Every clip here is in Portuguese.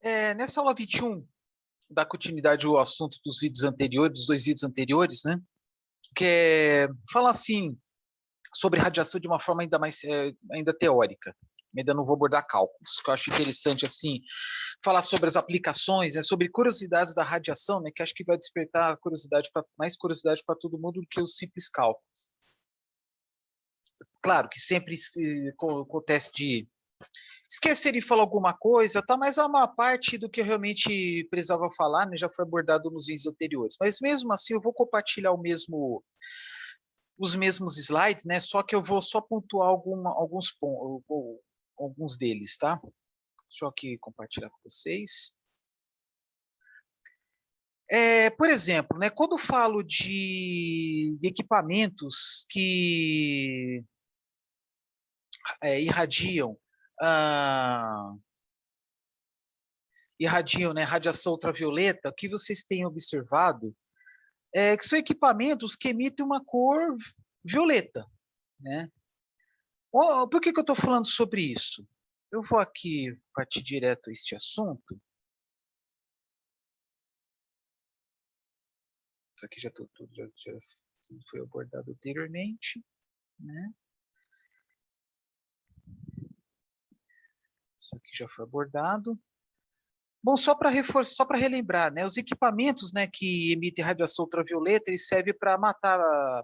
Nessa aula 21, dá continuidade ao assunto dos vídeos anteriores, dos 2 vídeos anteriores, né? Que é falar assim sobre radiação de uma forma ainda mais ainda teórica. Ainda não vou abordar cálculos, que eu acho interessante assim falar sobre as aplicações, né, sobre curiosidades da radiação, né, que acho que vai despertar mais curiosidade para todo mundo do que os simples cálculos. Claro que sempre acontece de esquecer de falar alguma coisa, tá? Mas é uma parte do que eu realmente precisava falar, né? Já foi abordado nos vídeos anteriores. Mas mesmo assim, eu vou compartilhar os mesmos slides, né? Só que eu vou só pontuar alguns pontos, alguns deles, tá? Deixa eu aqui compartilhar com vocês. Por exemplo, né? Quando eu falo de equipamentos que irradiam né, radiação ultravioleta, o que vocês têm observado que são equipamentos que emitem uma cor violeta, né? Por que eu estou falando sobre isso? Eu vou aqui partir direto a este assunto. Isso aqui já tudo foi abordado anteriormente, né? Isso aqui já foi abordado. Bom, só para reforçar, só para relembrar, né, os equipamentos, né, que emitem radiação ultravioleta, eles servem para matar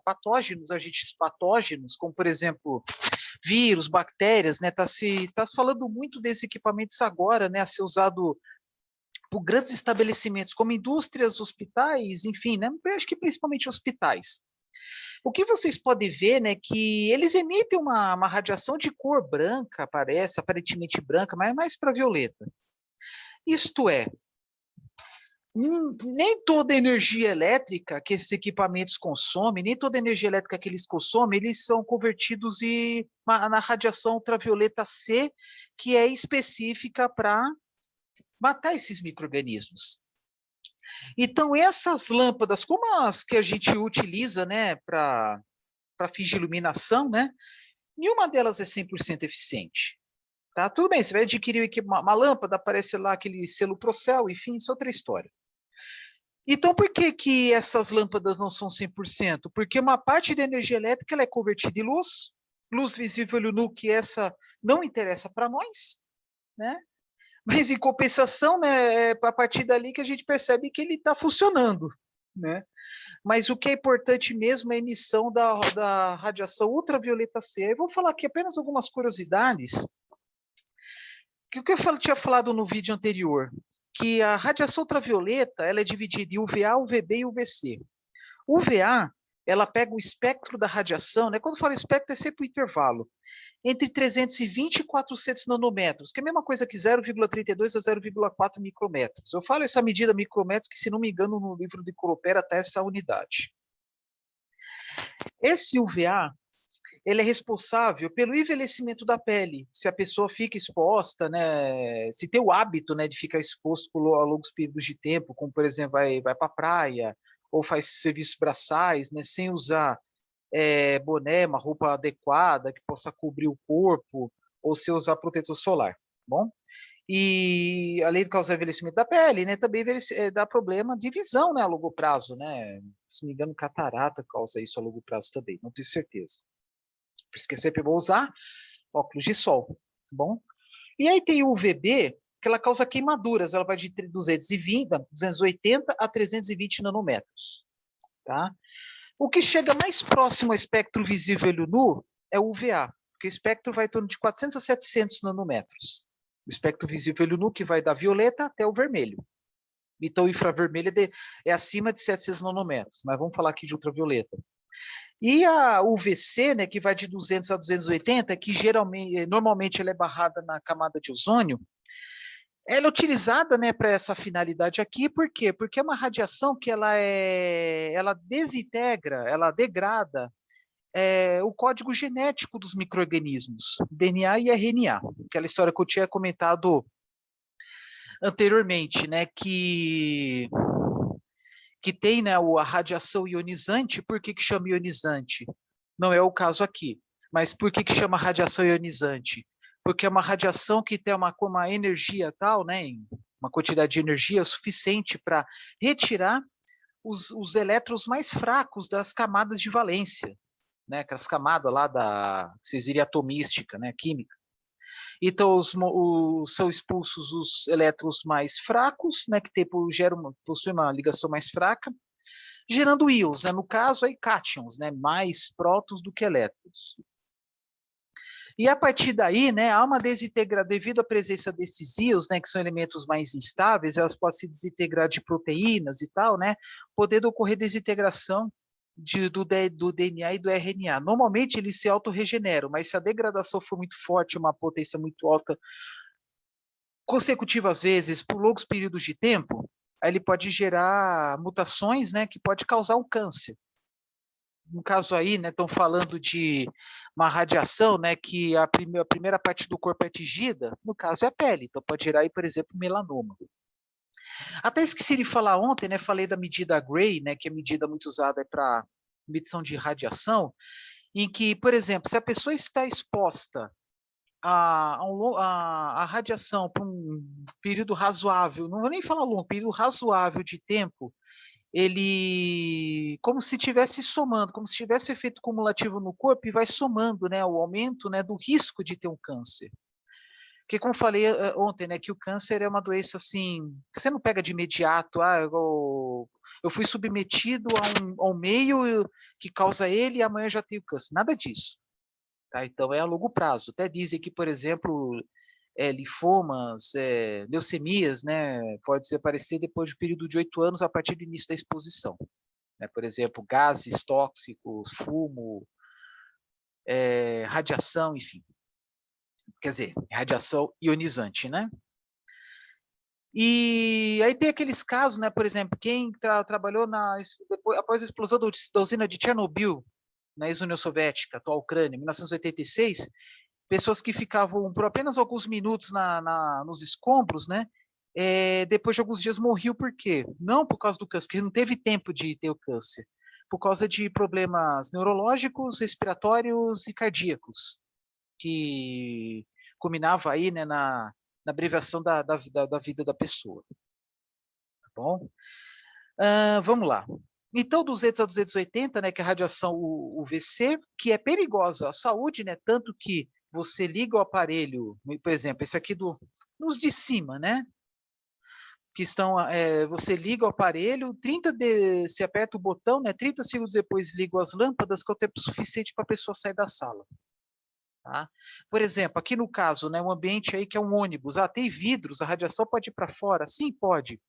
patógenos, agentes patógenos, como por exemplo vírus, bactérias, né? Tá se falando muito desses equipamentos agora, né, a ser usado por grandes estabelecimentos, como indústrias, hospitais, enfim, né? Eu acho que principalmente hospitais. O que vocês podem ver, né, que eles emitem uma radiação de cor branca, parece, aparentemente branca, mas mais para violeta. Isto é, nem toda energia elétrica que esses equipamentos consomem, nem toda energia elétrica que eles consomem, eles são convertidos na radiação ultravioleta C, que é específica para matar esses micro-organismos. Então, essas lâmpadas, como as que a gente utiliza, né, para fins de iluminação, né, nenhuma delas é 100% eficiente. Tá? Tudo bem, você vai adquirir uma lâmpada, aparece lá aquele selo Procel, enfim, isso é outra história. Então, por que essas lâmpadas não são 100%? Porque uma parte da energia elétrica ela é convertida em luz visível e nu, que essa não interessa para nós, né? Mas, em compensação, né, é a partir dali que a gente percebe que ele está funcionando, né? Mas o que é importante mesmo é a emissão da radiação ultravioleta C. Eu vou falar aqui apenas algumas curiosidades. O que eu tinha falado no vídeo anterior, que a radiação ultravioleta ela é dividida em UVA, UVB e UVC. UVA, ela pega o espectro da radiação, né? Quando fala espectro, é sempre o intervalo, entre 320 e 400 nanômetros, que é a mesma coisa que 0,32 a 0,4 micrômetros. Eu falo essa medida micrômetros, que se não me engano no livro de Coropera está essa unidade. Esse UVA, ele é responsável pelo envelhecimento da pele. Se a pessoa fica exposta, né, se tem o hábito, né, de ficar exposto a longos períodos de tempo, como por exemplo vai para a praia ou faz serviços braçais, né, sem usar boné, uma roupa adequada que possa cobrir o corpo, ou se usar protetor solar, bom? E além de causar envelhecimento da pele, né, também dá problema de visão, né, a longo prazo, né? Se não me engano, catarata causa isso a longo prazo também, não tenho certeza. Por isso que eu sempre vou usar óculos de sol, tá bom? E aí tem o UVB, que ela causa queimaduras, ela vai de 280 a 320 nanômetros, tá? O que chega mais próximo ao espectro visível nu é o UVA, porque o espectro vai em torno de 400 a 700 nanômetros. O espectro visível nu que vai da violeta até o vermelho. Então, o infravermelho é acima de 700 nanômetros, mas vamos falar aqui de ultravioleta. E a UVC, né, que vai de 200 a 280, que normalmente ela é barrada na camada de ozônio, ela é utilizada, né, para essa finalidade aqui, por quê? Porque é uma radiação que ela desintegra, ela degrada o código genético dos micro-organismos, DNA e RNA. Aquela história que eu tinha comentado anteriormente, né, que tem, né, a radiação ionizante. Por que chama ionizante? Não é o caso aqui. Mas por que chama radiação ionizante? Porque é uma radiação que tem uma energia tal, né, uma quantidade de energia suficiente para retirar os elétrons mais fracos das camadas de valência, né? Aquelas camadas lá que vocês diriam atomística, né? Química. Então, são expulsos os elétrons mais fracos, né? Que possuem uma ligação mais fraca, gerando íons, né? No caso, aí, cátions, né? Mais prótons do que elétrons. E a partir daí, né, há uma desintegração, devido à presença desses íons, né, que são elementos mais instáveis, elas podem se desintegrar de proteínas e tal, né, podendo ocorrer desintegração do DNA e do RNA. Normalmente eles se autorregeneram, mas se a degradação for muito forte, uma potência muito alta, consecutiva às vezes, por longos períodos de tempo, aí ele pode gerar mutações, né, que pode causar um câncer. No caso aí, né, estão falando de uma radiação, né, que a primeira parte do corpo é atingida, no caso é a pele, então pode gerar aí, por exemplo, melanoma. Até esqueci de falar ontem, né, falei da medida Gray, né, que é a medida muito usada para medição de radiação, em que, por exemplo, se a pessoa está exposta a radiação por um período razoável, não vou nem falar longo, período razoável de tempo, ele como se estivesse somando, como se tivesse efeito cumulativo no corpo e vai somando, né, o aumento, né, do risco de ter um câncer. Porque como falei ontem, né, que o câncer é uma doença assim, que você não pega de imediato, eu fui submetido a um meio que causa ele e amanhã já tenho câncer. Nada disso. Tá? Então é a longo prazo. Até dizem que, por exemplo, linfomas, leucemias, né, pode aparecer depois de um período de 8 anos a partir do início da exposição. Né? Por exemplo, gases tóxicos, fumo, radiação, enfim. Quer dizer, radiação ionizante, né? E aí tem aqueles casos, né, por exemplo, quem trabalhou após a explosão da usina de Chernobyl, na ex-União Soviética, atual Ucrânia, em 1986, pessoas que ficavam por apenas alguns minutos nos escombros, né? Depois de alguns dias morriam por quê? Não por causa do câncer, porque não teve tempo de ter o câncer, por causa de problemas neurológicos, respiratórios e cardíacos, que culminava aí, né, na abreviação da vida da pessoa. Tá bom? Vamos lá. Então, 200 a 280, né, que é a radiação UVC, que é perigosa à saúde, né, tanto que você liga o aparelho, por exemplo, esse aqui nos de cima, né, que estão, você liga o aparelho, você aperta o botão, né, 30 segundos depois liga as lâmpadas, que é o tempo suficiente para a pessoa sair da sala. Tá? Por exemplo, aqui no caso, né, um ambiente aí que é um ônibus, tem vidros, a radiação pode ir para fora? Sim, pode.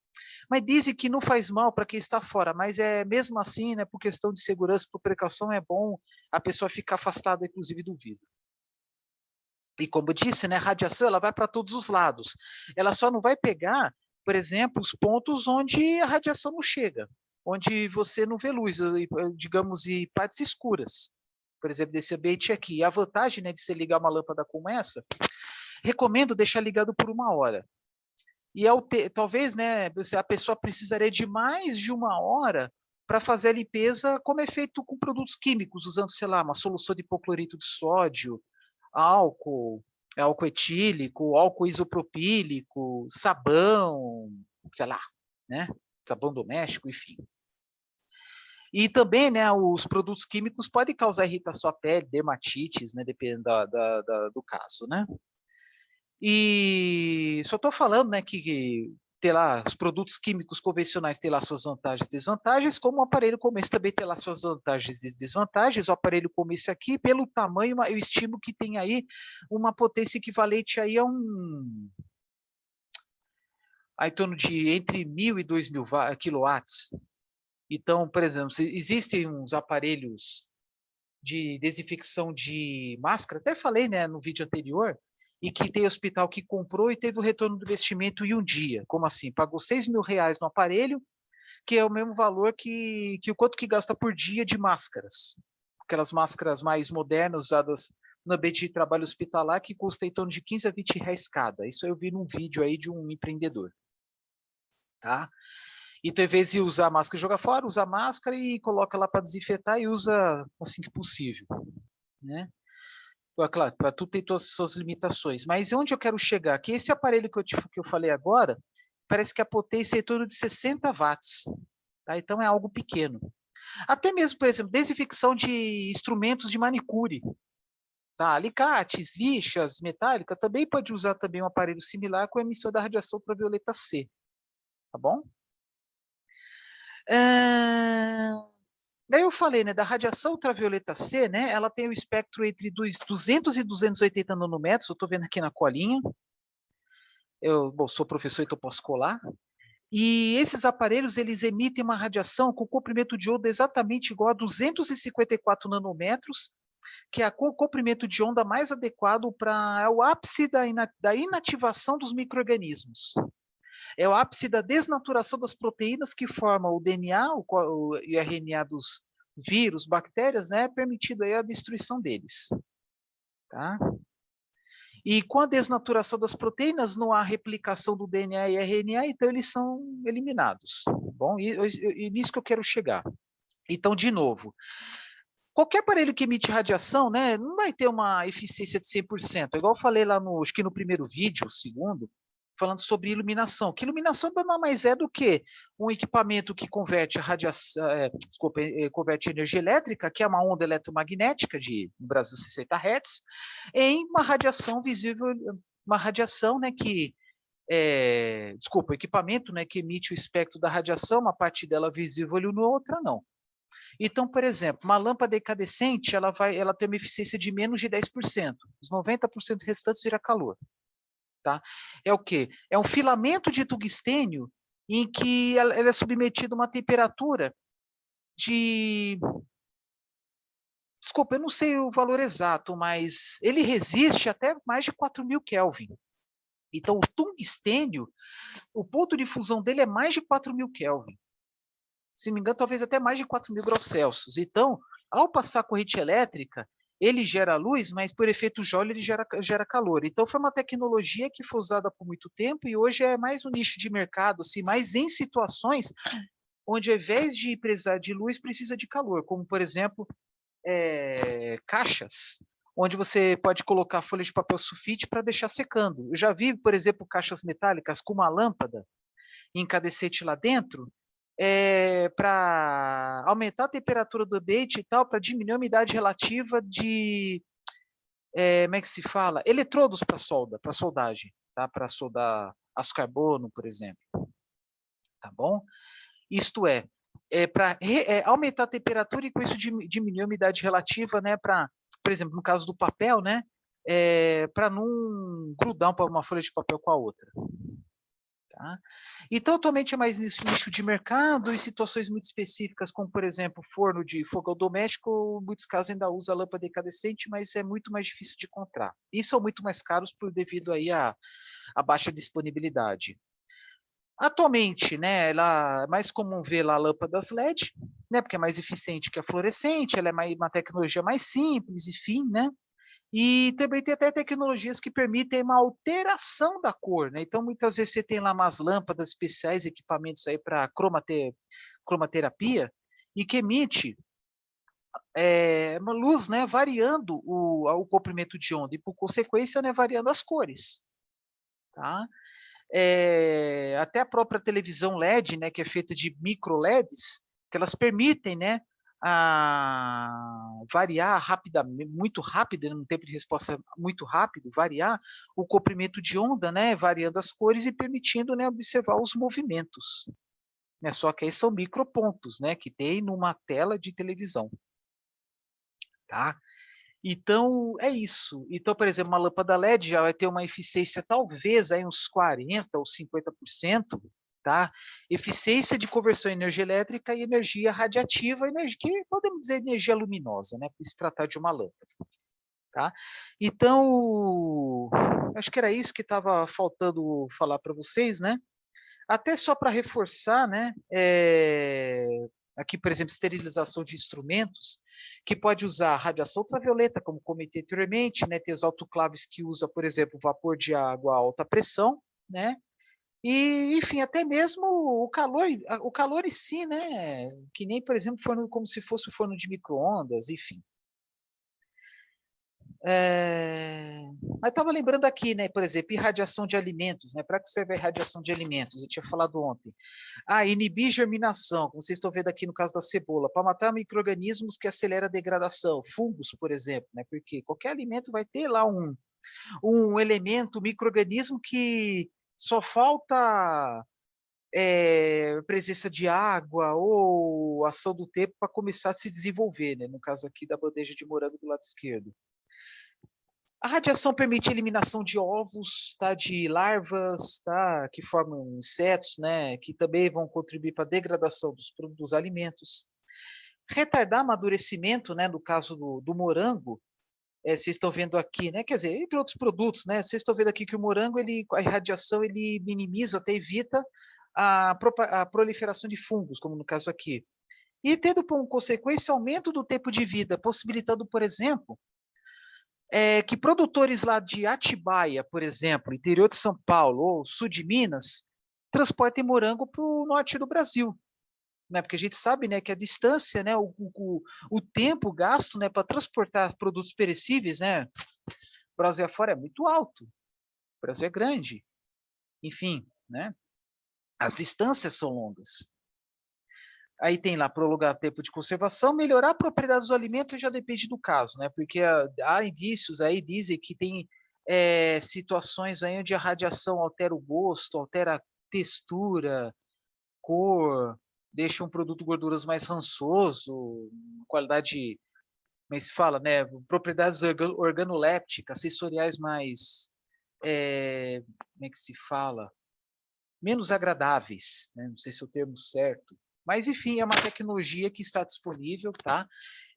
Mas dizem que não faz mal para quem está fora, mas mesmo assim, né, por questão de segurança, por precaução, é bom a pessoa ficar afastada, inclusive, do vidro. E como eu disse, né, a radiação ela vai para todos os lados. Ela só não vai pegar, por exemplo, os pontos onde a radiação não chega, onde você não vê luz, digamos, e partes escuras. Por exemplo, desse ambiente aqui. E a vantagem, né, de você ligar uma lâmpada como essa, recomendo deixar ligado por 1 hora. E talvez, né, a pessoa precisaria de mais de 1 hora para fazer a limpeza, como é feito com produtos químicos, usando, sei lá, uma solução de hipoclorito de sódio, álcool, álcool etílico, álcool isopropílico, sabão, sei lá, né, sabão doméstico, enfim. E também, né, os produtos químicos podem causar irritação à pele, dermatites, né, dependendo do caso, né. E só estou falando, né, que ter lá os produtos químicos convencionais tem lá suas vantagens e desvantagens, como o aparelho como esse também tem lá suas vantagens e desvantagens. O aparelho como esse aqui, pelo tamanho, eu estimo que tem aí uma potência equivalente aí a em torno de entre 1.000 e 2.000 quilowatts. Então, por exemplo, existem uns aparelhos de desinfecção de máscara, até falei, né, no vídeo anterior, e que tem hospital que comprou e teve o retorno do investimento em um dia. Como assim? Pagou R$ 6.000 no aparelho, que é o mesmo valor que o quanto que gasta por dia de máscaras. Aquelas máscaras mais modernas usadas no ambiente de trabalho hospitalar, que custa em torno de 15 a 20 reais cada. Isso eu vi num vídeo aí de um empreendedor. Tá? Então, em vez de usar a máscara e jogar fora, usa a máscara e coloca lá para desinfetar e usa assim que possível. Né? Claro, para tudo tem todas as suas limitações. Mas onde eu quero chegar? Que esse aparelho que eu falei agora, parece que a potência é em torno de 60 watts, tá? Então é algo pequeno. Até mesmo, por exemplo, desinfecção de instrumentos de manicure, tá? Alicates, lixas metálicas, também pode usar também um aparelho similar com emissão da radiação ultravioleta C, tá bom? Daí eu falei, né, da radiação ultravioleta C, né, ela tem o espectro entre 200 e 280 nanômetros, eu estou vendo aqui na colinha, bom, sou professor, então posso colar, e esses aparelhos, eles emitem uma radiação com comprimento de onda exatamente igual a 254 nanômetros, que é o comprimento de onda mais adequado para é o ápice da inativação dos micro-organismos. É o ápice da desnaturação das proteínas que formam o DNA, o RNA dos vírus, bactérias, né, permitindo aí a destruição deles. Tá? E com a desnaturação das proteínas, não há replicação do DNA e RNA, então eles são eliminados. Bom, e nisso que eu quero chegar. Então, de novo, qualquer aparelho que emite radiação, né, não vai ter uma eficiência de 100%. Igual eu falei lá acho que no primeiro vídeo, segundo, falando sobre iluminação. Que iluminação nada mais é do que um equipamento que converte converte energia elétrica, que é uma onda eletromagnética no Brasil 60 Hz, em uma radiação visível, uma radiação, né, equipamento, né, que emite o espectro da radiação, uma parte dela visível e outra não. Então, por exemplo, uma lâmpada incandescente, ela tem uma eficiência de menos de 10%. Os 90% restantes vira calor. Tá? É o quê? É um filamento de tungstênio em que ela é submetida a uma temperatura de... Desculpa, eu não sei o valor exato, mas ele resiste até mais de 4.000 Kelvin. Então, o tungstênio, o ponto de fusão dele é mais de 4.000 Kelvin. Se não me engano, talvez até mais de 4.000 graus Celsius. Então, ao passar a corrente elétrica, ele gera luz, mas por efeito Joule ele gera calor. Então foi uma tecnologia que foi usada por muito tempo e hoje é mais um nicho de mercado, assim, mais em situações onde ao invés de precisar de luz, precisa de calor, como por exemplo, caixas, onde você pode colocar folha de papel sulfite para deixar secando. Eu já vi, por exemplo, caixas metálicas com uma lâmpada incandescente lá dentro, para aumentar a temperatura do ambiente e tal, para diminuir a umidade relativa de, como é que se fala? Eletrodos para solda, para soldagem, tá? Para soldar aço carbono, por exemplo. Tá bom? Isto para aumentar a temperatura e com isso diminuir a umidade relativa, né? Para, por exemplo, no caso do papel, né? Para não grudar uma folha de papel com a outra. Tá? Então, atualmente é mais nicho de mercado e situações muito específicas, como, por exemplo, forno de fogão doméstico, em muitos casos ainda usa lâmpada incandescente, mas é muito mais difícil de encontrar. E são muito mais caros devido aí à baixa disponibilidade. Atualmente, né, é mais comum ver lá lâmpadas LED, né, porque é mais eficiente que a fluorescente, ela é uma tecnologia mais simples, enfim, né? E também tem até tecnologias que permitem uma alteração da cor, né? Então, muitas vezes você tem lá umas lâmpadas especiais, equipamentos aí para cromaterapia, e que emite uma luz, né, variando o comprimento de onda, e por consequência, né, variando as cores. Tá? Até a própria televisão LED, né, que é feita de micro LEDs, que elas permitem, né, variar rapidamente, muito rápido, num tempo de resposta muito rápido, variar o comprimento de onda, né, variando as cores e permitindo, né, observar os movimentos. Né, só que aí são micropontos, né, que tem numa tela de televisão. Tá? Então, é isso. Então, por exemplo, uma lâmpada LED já vai ter uma eficiência talvez aí uns 40% ou 50%, tá? Eficiência de conversão em energia elétrica e energia radiativa, que podemos dizer energia luminosa, né? Por se tratar de uma lâmpada. Tá? Então, acho que era isso que estava faltando falar para vocês, né? Até só para reforçar, né? Aqui, por exemplo, esterilização de instrumentos, que pode usar radiação ultravioleta, como comentei anteriormente, né? Tem os autoclaves que usa, por exemplo, vapor de água a alta pressão, né? E, enfim, até mesmo o calor em si, né? Que nem, por exemplo, forno, como se fosse o forno de micro-ondas, enfim. Mas estava lembrando aqui, né, por exemplo, irradiação de alimentos, né? Para que serve a irradiação de alimentos? Eu tinha falado ontem. Inibir germinação, como vocês estão vendo aqui no caso da cebola, para matar micro-organismos que aceleram a degradação, fungos, por exemplo, né? Porque qualquer alimento vai ter lá um elemento, um micro-organismo que só falta presença de água ou ação do tempo para começar a se desenvolver, né? No caso aqui da bandeja de morango do lado esquerdo. A radiação permite a eliminação de ovos, tá, de larvas, tá, que formam insetos, né, que também vão contribuir para a degradação dos alimentos. Retardar amadurecimento, né, no caso do morango, vocês estão vendo aqui, né, quer dizer, entre outros produtos, né, vocês estão vendo aqui que o morango, a irradiação, ele minimiza, até evita a proliferação de fungos, como no caso aqui. E tendo como consequência aumento do tempo de vida, possibilitando, por exemplo, que produtores lá de Atibaia, por exemplo, interior de São Paulo ou sul de Minas, transportem morango para o norte do Brasil, né? Porque a gente sabe, né, que a distância, né, o tempo gasto, né, para transportar produtos perecíveis, né, Brasil afora é muito alto, o Brasil é grande, enfim, né? As distâncias são longas. Aí tem lá prolongar o tempo de conservação, melhorar a propriedade dos alimentos já depende do caso, né? Porque há indícios aí, dizem que tem situações aí onde a radiação altera o gosto, altera a textura, cor, deixa um produto gorduras mais rançoso, qualidade, como é que se fala, né? Propriedades organolépticas, sensoriais mais, como é que se fala? Menos agradáveis, né? Não sei se é o termo certo, mas enfim, é uma tecnologia que está disponível, tá?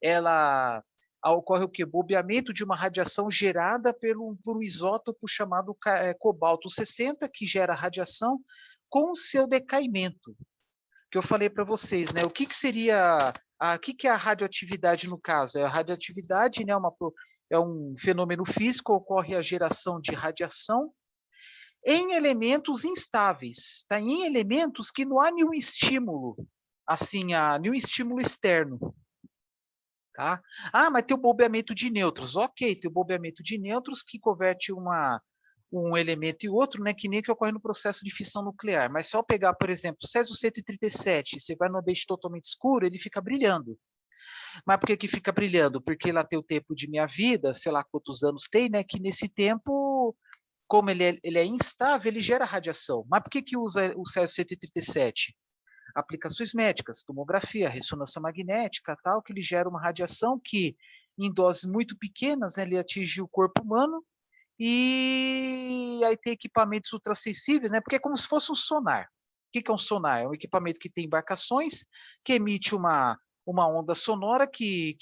Ela ocorre o que? Bobeamento de uma radiação gerada por um isótopo chamado cobalto 60, que gera radiação com seu decaimento, que eu falei para vocês, né? O que seria o que é a radioatividade no caso? A radioatividade, né, é um fenômeno físico, ocorre a geração de radiação em elementos instáveis, tá? Em elementos que não há nenhum estímulo, assim, nenhum estímulo externo. Tá? Mas tem o bombeamento de nêutrons. Ok, tem o bombeamento de nêutrons que converte um elemento e outro, né, que nem que ocorre no processo de fissão nuclear. Mas se eu pegar, por exemplo, o Césio-137, você vai num ambiente totalmente escuro, ele fica brilhando. Mas por que que fica brilhando? Porque lá tem o tempo de minha vida, sei lá quantos anos tem, né, que nesse tempo, como ele é instável, ele gera radiação. Mas por que que usa o Césio-137? Aplicações médicas, tomografia, ressonância magnética, tal, que ele gera uma radiação que, em doses muito pequenas, né, ele atinge o corpo humano, e aí tem equipamentos ultrassensíveis, né, porque é como se fosse um sonar. O que é um sonar? É um equipamento que tem embarcações, que emite uma onda sonora que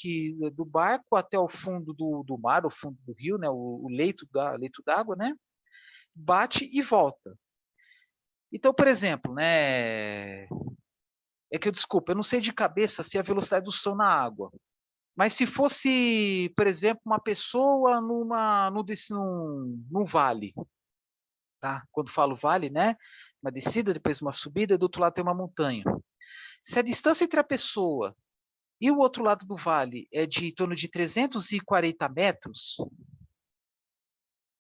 do barco até o fundo do mar, o fundo do rio, né, o leito d'água, né, bate e volta. Então, por exemplo, né, desculpa, eu não sei de cabeça se é a velocidade do som na água, mas se fosse, por exemplo, uma pessoa num vale, tá? Quando falo vale, né? Uma descida, depois uma subida, e do outro lado tem uma montanha. Se a distância entre a pessoa e o outro lado do vale é de em torno de 340 metros,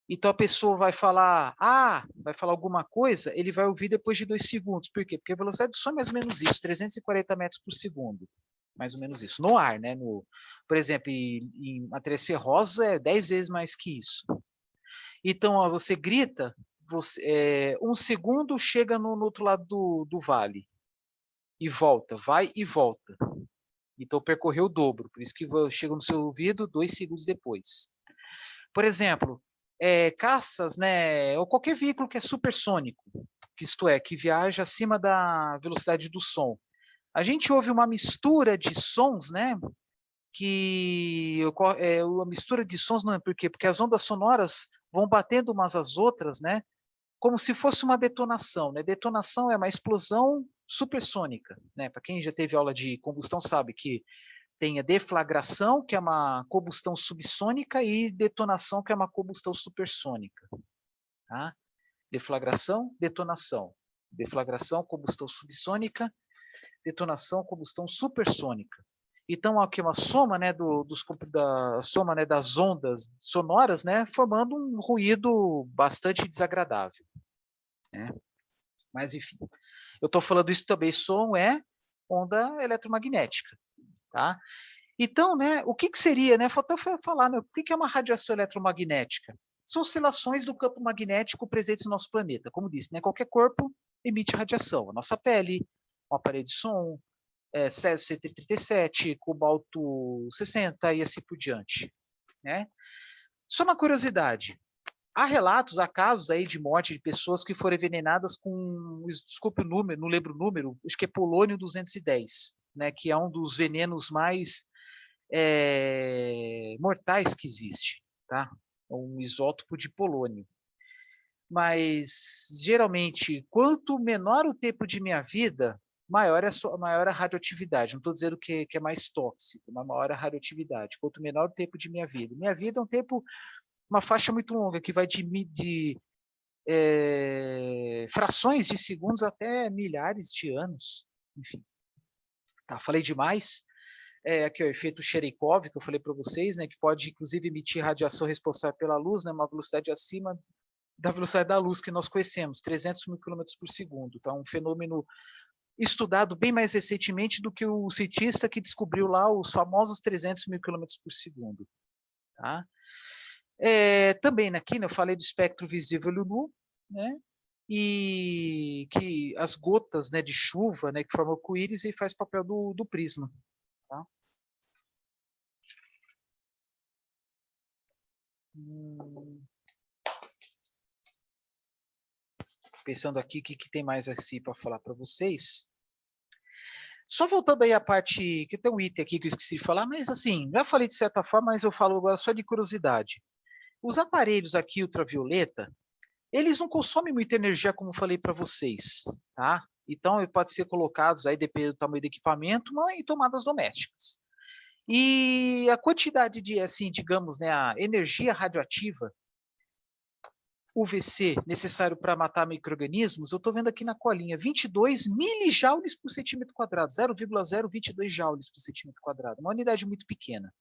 então a pessoa vai falar alguma coisa, ele vai ouvir depois de 2 segundos. Por quê? Porque a velocidade do som é mais ou menos isso, 340 metros por segundo. Mais ou menos isso. No ar, né? Por exemplo, em materiais ferrosos é 10 vezes mais que isso. Então, você grita, 1 segundo chega no outro lado do vale. E volta, vai e volta. Então percorreu o dobro, por isso que chega no seu ouvido 2 segundos depois. Por exemplo, caças, né, ou qualquer veículo que é supersônico, que isto é, que viaja acima da velocidade do som. A gente ouve uma mistura de sons, né, que uma mistura de sons, não é por quê? Porque as ondas sonoras vão batendo umas às outras, né, como se fosse uma detonação, né? Detonação é uma explosão supersônica, né? Para quem já teve aula de combustão sabe que tem a deflagração, que é uma combustão subsônica, e detonação, que é uma combustão supersônica. Tá? Deflagração, detonação. Deflagração, combustão subsônica, detonação, combustão supersônica. Então, aqui uma soma, né, soma, né, das ondas sonoras, né, formando um ruído bastante desagradável, né? Mas, enfim, eu estou falando isso também, som é onda eletromagnética, tá? Então, né, o que seria, né, faltou falar, né, o que é uma radiação eletromagnética? São oscilações do campo magnético presentes no nosso planeta. Como disse, né, qualquer corpo emite radiação. A nossa pele, um aparelho de som, Césio 137, cobalto 60 e assim por diante, né? Só uma curiosidade. Há casos aí de morte de pessoas que foram envenenadas com, desculpe o número, não lembro o número, acho que é polônio 210, né, que é um dos venenos mais mortais que existe, tá? Um isótopo de polônio. Mas, geralmente, quanto menor o tempo de minha vida, maior a radioatividade. Não estou dizendo que é mais tóxico, mas maior a radioatividade. Quanto menor o tempo de minha vida. Minha vida é um tempo, uma faixa muito longa, que vai de frações de segundos até milhares de anos. Enfim, tá, falei demais. Aqui o efeito Cherenkov, que eu falei para vocês, né, que pode inclusive emitir radiação responsável pela luz, né, uma velocidade acima da velocidade da luz que nós conhecemos, 300 mil quilômetros por segundo. Então, um fenômeno estudado bem mais recentemente do que o cientista que descobriu lá os famosos 300 mil quilômetros por segundo. Tá? Também aqui, né, eu falei do espectro visível e nu, né, e que as gotas, né, de chuva, né, que formam o arco-íris e faz papel do prisma. Tá? Pensando aqui o que tem mais assim para falar para vocês. Só voltando aí a parte, que tem um item aqui que eu esqueci de falar, mas assim, já falei de certa forma, mas eu falo agora só de curiosidade. Os aparelhos aqui ultravioleta, eles não consomem muita energia, como eu falei para vocês, tá? Então, ele pode ser colocados aí, dependendo do tamanho do equipamento, em tomadas domésticas. E a quantidade de, assim, digamos, né, a energia radioativa UVC necessário para matar micro-organismos, eu estou vendo aqui na colinha, 22 milijoules por centímetro quadrado, 0,022 joules por centímetro quadrado, uma unidade muito pequena.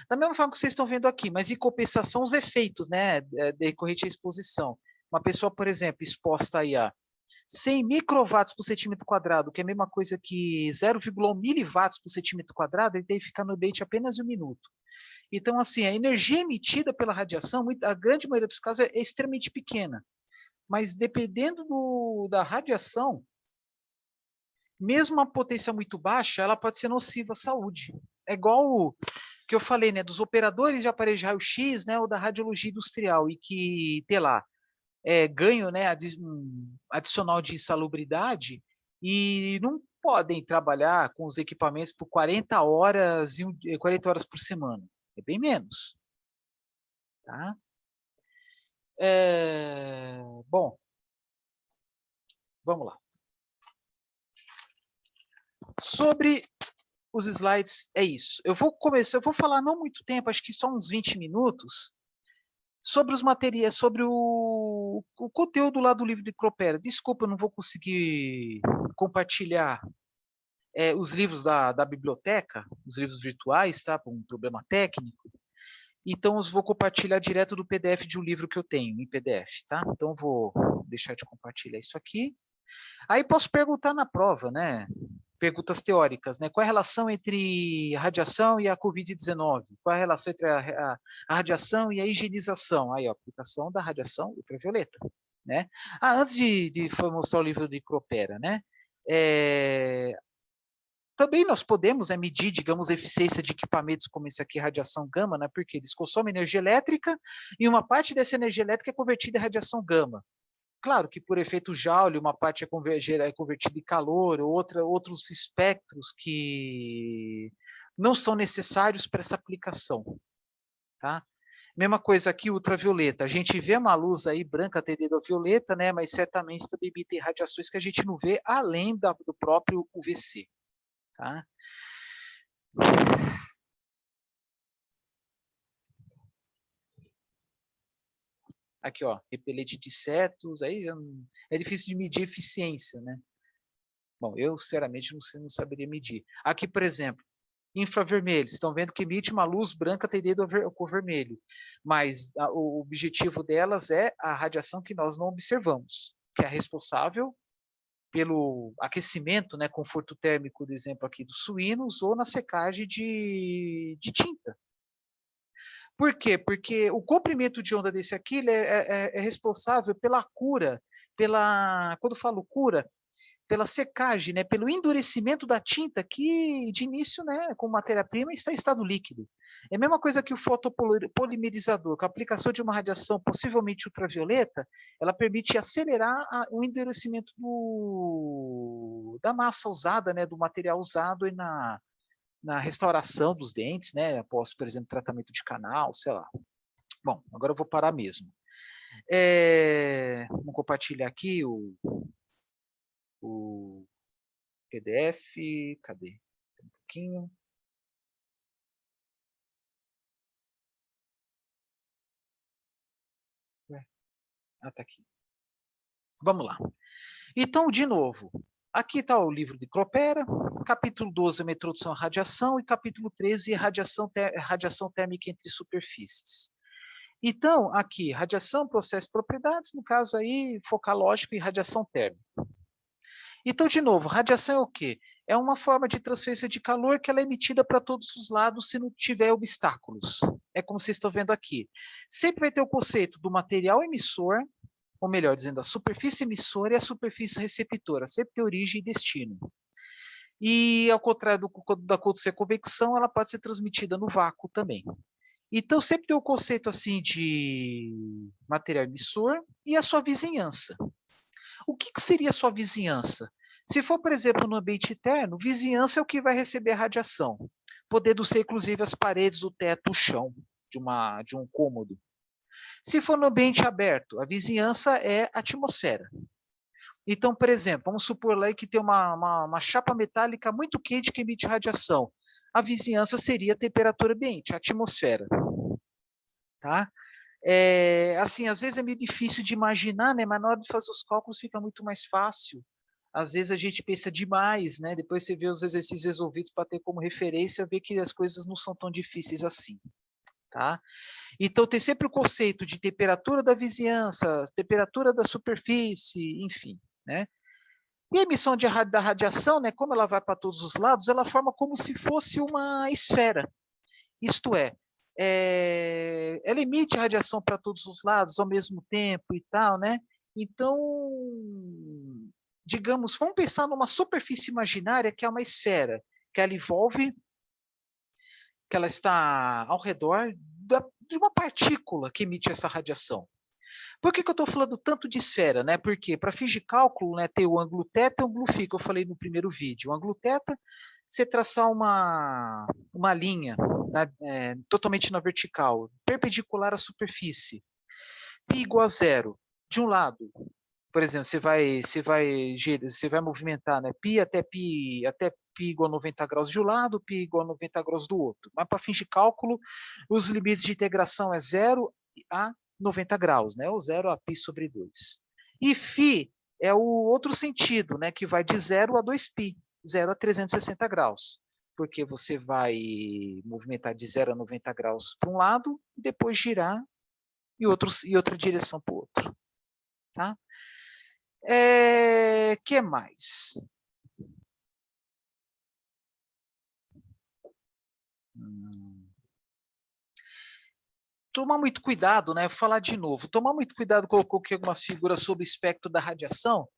Da mesma forma que vocês estão vendo aqui, mas em compensação os efeitos, né, decorrente à exposição. Uma pessoa, por exemplo, exposta aí a 100 microwatts por centímetro quadrado, que é a mesma coisa que 0,1 miliwatts por centímetro quadrado, ele tem que ficar no ambiente apenas 1 minuto. Então, assim, a energia emitida pela radiação, a grande maioria dos casos é extremamente pequena. Mas dependendo da radiação, mesmo a potência muito baixa, ela pode ser nociva à saúde. É igual o que eu falei, né, dos operadores de aparelhos de raio-x, né, ou da radiologia industrial, e que, tem lá, ganho, né, adicional de insalubridade, e não podem trabalhar com os equipamentos por 40 horas, 40 horas por semana. É bem menos. Tá? Bom, vamos lá. Sobre os slides, é isso. Eu vou falar não muito tempo, acho que só uns 20 minutos, sobre os materiais, sobre o conteúdo lá do livro de Cropera. Desculpa, eu não vou conseguir compartilhar os livros da biblioteca, os livros virtuais, tá? Por um problema técnico. Então, eu vou compartilhar direto do PDF de um livro que eu tenho, em PDF, tá? Então, vou deixar de compartilhar isso aqui. Aí posso perguntar na prova, né? Perguntas teóricas, né? Qual é a relação entre a radiação e a Covid-19? Qual é a relação entre a radiação e a higienização? Aí, ó, aplicação da radiação ultravioleta, né? Antes de mostrar o livro de Cropera, né? Também nós podemos medir, digamos, a eficiência de equipamentos como esse aqui, radiação gama, né? Porque eles consomem energia elétrica e uma parte dessa energia elétrica é convertida em radiação gama. Claro que por efeito Joule, uma parte é convertida em calor, outros espectros que não são necessários para essa aplicação. Tá? Mesma coisa aqui, ultravioleta. A gente vê uma luz aí branca tendendo a violeta, né? Mas certamente também tem radiações que a gente não vê além do próprio UVC. Tá? Aqui, ó, repelente de insetos, aí é difícil de medir eficiência, né? Bom, eu, sinceramente, não saberia medir. Aqui, por exemplo, infravermelho. Estão vendo que emite uma luz branca tendendo ao cor vermelho. Mas o objetivo delas é a radiação que nós não observamos, que é responsável pelo aquecimento, né, conforto térmico, por exemplo, aqui dos suínos, ou na secagem de tinta. Por quê? Porque o comprimento de onda desse aqui é responsável pela cura, quando eu falo cura, pela secagem, né, pelo endurecimento da tinta que, de início, né, com matéria-prima, está em estado líquido. É a mesma coisa que o fotopolimerizador, com a aplicação de uma radiação possivelmente ultravioleta, ela permite acelerar o endurecimento da massa usada, né, do material usado na restauração dos dentes, né, após, por exemplo, tratamento de canal, sei lá. Bom, agora eu vou parar mesmo. Vamos compartilhar aqui o PDF, cadê? Um pouquinho. Tá aqui. Vamos lá. Então, de novo, aqui está o livro de Cropera, capítulo 12, uma introdução à radiação, e capítulo 13, radiação térmica entre superfícies. Então, aqui, radiação, processo e propriedades, no caso aí, focalógico e radiação térmica. Então, de novo, radiação é o quê? É uma forma de transferência de calor que ela é emitida para todos os lados se não tiver obstáculos. É como vocês estão vendo aqui. Sempre vai ter o conceito do material emissor, ou melhor dizendo, a superfície emissora e a superfície receptora. Sempre tem origem e destino. E, ao contrário da acontecer convecção, ela pode ser transmitida no vácuo também. Então, sempre tem o conceito assim de material emissor e a sua vizinhança. O que seria a sua vizinhança? Se for, por exemplo, no ambiente interno, vizinhança é o que vai receber a radiação, podendo ser, inclusive, as paredes, o teto, o chão de um cômodo. Se for no ambiente aberto, a vizinhança é a atmosfera. Então, por exemplo, vamos supor lá que tem uma chapa metálica muito quente que emite radiação. A vizinhança seria a temperatura ambiente, a atmosfera. Tá? Assim, às vezes é meio difícil de imaginar, né? Mas na hora de fazer os cálculos fica muito mais fácil. Às vezes a gente pensa demais, né? Depois você vê os exercícios resolvidos para ter como referência, ver que as coisas não são tão difíceis assim, tá? Então tem sempre o conceito de temperatura da vizinhança, temperatura da superfície, enfim, né? E a emissão da radiação, né? Como ela vai para todos os lados, ela forma como se fosse uma esfera. Isto ela emite radiação para todos os lados ao mesmo tempo e tal, né? Então, digamos, vamos pensar numa superfície imaginária que é uma esfera, que ela envolve, que ela está ao redor de uma partícula que emite essa radiação. Por que eu estou falando tanto de esfera, né? Porque para fins de cálculo, né, tem o ângulo θ e o ângulo φ, que eu falei no primeiro vídeo. O ângulo θ, você traçar uma linha totalmente na vertical, perpendicular à superfície, π igual a zero. De um lado, por exemplo, você vai movimentar, né, até π igual a 90 graus de um lado, π igual a 90 graus do outro. Mas para fins de cálculo, os limites de integração é 0 a 90 graus, né, ou 0 a π sobre 2. E φ é o outro sentido, né, que vai de 0 a 2π, 0 a 360 graus, porque você vai movimentar de 0 a 90 graus para um lado e depois girar e outra direção para o outro. Tá? Que mais? Tomar muito cuidado, né? Vou falar de novo. Tomar muito cuidado, coloquei algumas figuras sobre o espectro da radiação,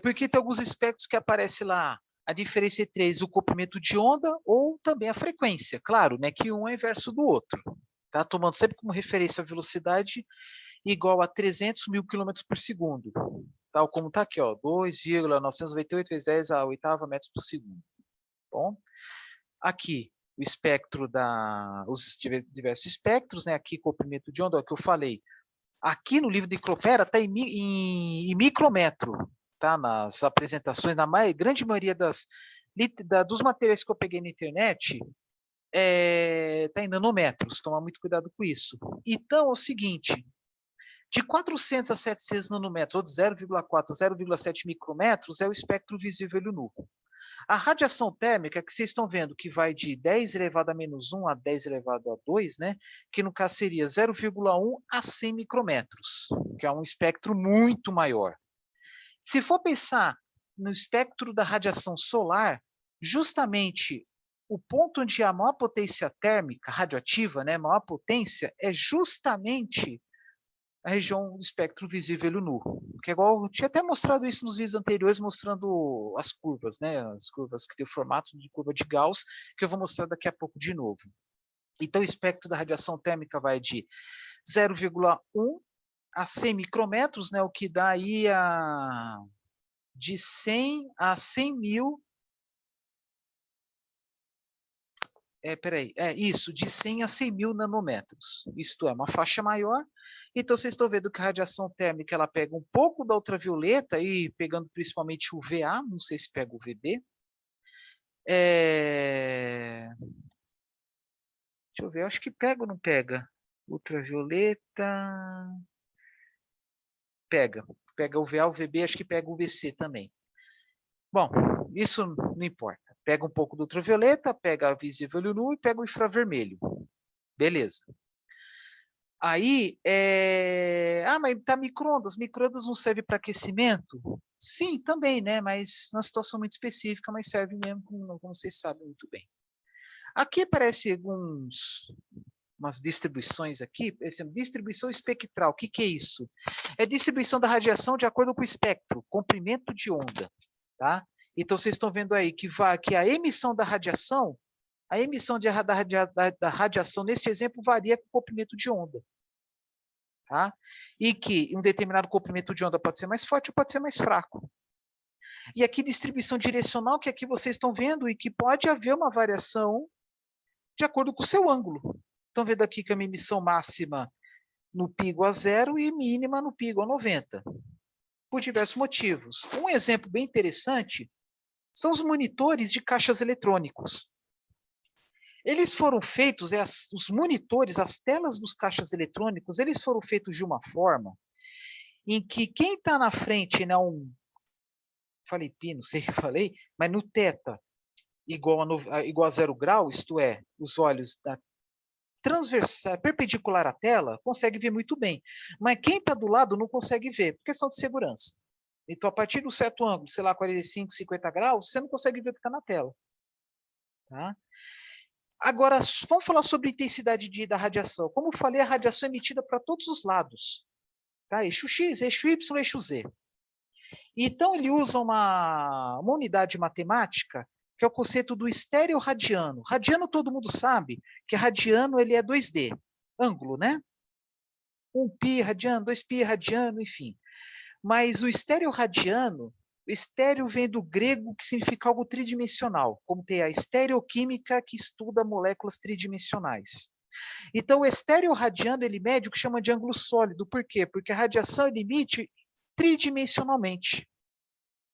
porque tem alguns espectros que aparecem lá, a diferença entre eles, o comprimento de onda ou também a frequência, claro, né? Que um é inverso do outro. Tá? Tomando sempre como referência a velocidade igual a 300 mil km por segundo. Tal como está aqui, 2,998 vezes 10 a oitava metros por segundo. Bom, aqui o espectro os diversos espectros, né? Aqui comprimento de onda, que eu falei. Aqui no livro de Cropera está em micrômetro, tá? Nas apresentações, na grande maioria dos materiais que eu peguei na internet, está em nanômetros. Toma muito cuidado com isso. Então, é o seguinte, de 400 a 700 nanômetros, ou de 0,4 a 0,7 micrômetros, é o espectro visível nu. A radiação térmica, que vocês estão vendo que vai de 10 elevado a menos 1 a 10 elevado a 2, né? Que no caso seria 0,1 a 100 micrômetros, que é um espectro muito maior. Se for pensar no espectro da radiação solar, justamente o ponto onde há maior potência térmica radioativa, né, maior potência, é justamente a região do espectro visível nu, que é igual, eu tinha até mostrado isso nos vídeos anteriores, mostrando as curvas, né, as curvas que tem o formato de curva de Gauss, que eu vou mostrar daqui a pouco de novo. Então, o espectro da radiação térmica vai de 0,1 a 100 micrômetros, né, o que dá aí de 100 a 100 mil. Isso, de 100 a 100 mil nanômetros. Isto é, uma faixa maior. Então, vocês estão vendo que a radiação térmica ela pega um pouco da ultravioleta, e pegando principalmente o VA, não sei se pega o VB. Deixa eu ver, acho que pega ou não pega? Ultravioleta. Pega. Pega o VA, o VB, acho que pega o VC também. Bom, isso não importa. Pega um pouco do ultravioleta, pega a visível nu e pega o infravermelho. Beleza. Aí, mas tá micro-ondas. Micro-ondas não serve para aquecimento? Sim, também, né? Mas numa situação muito específica, mas serve mesmo, como vocês sabem muito bem. Aqui aparece umas distribuições aqui, exemplo, distribuição espectral. O que é isso? É distribuição da radiação de acordo com o espectro, comprimento de onda, tá? Então, vocês estão vendo aí que a emissão da radiação, da radiação, neste exemplo, varia com o comprimento de onda. Tá? E que um determinado comprimento de onda pode ser mais forte ou pode ser mais fraco. E aqui, distribuição direcional, que aqui vocês estão vendo, e que pode haver uma variação de acordo com o seu ângulo. Estão vendo aqui que a minha emissão máxima no π igual a 0 e mínima no π igual a 90. Por diversos motivos. Um exemplo bem interessante são os monitores de caixas eletrônicos. Eles foram feitos, os monitores, as telas dos caixas eletrônicos, eles foram feitos de uma forma em que quem está na frente, né, falei pi, não sei o que falei, mas no θ igual a 0 grau, isto é, os olhos perpendicular à tela, consegue ver muito bem. Mas quem está do lado não consegue ver, por questão de segurança. Então, a partir de um certo ângulo, sei lá, 45, 50 graus, você não consegue ver o que está na tela. Tá? Agora, vamos falar sobre a intensidade da radiação. Como eu falei, a radiação é emitida para todos os lados. Tá? Eixo X, eixo Y, eixo Z. Então, ele usa uma unidade matemática, que é o conceito do estéreo radiano. Radiano, todo mundo sabe que radiano ele é 2D, ângulo, né? 1π radiano, 2π radiano, enfim. Mas o estéreo radiano, estéreo vem do grego, que significa algo tridimensional, como tem a estereoquímica, que estuda moléculas tridimensionais. Então, o estéreo radiano, ele mede o que chama de ângulo sólido. Por quê? Porque a radiação ele emite tridimensionalmente.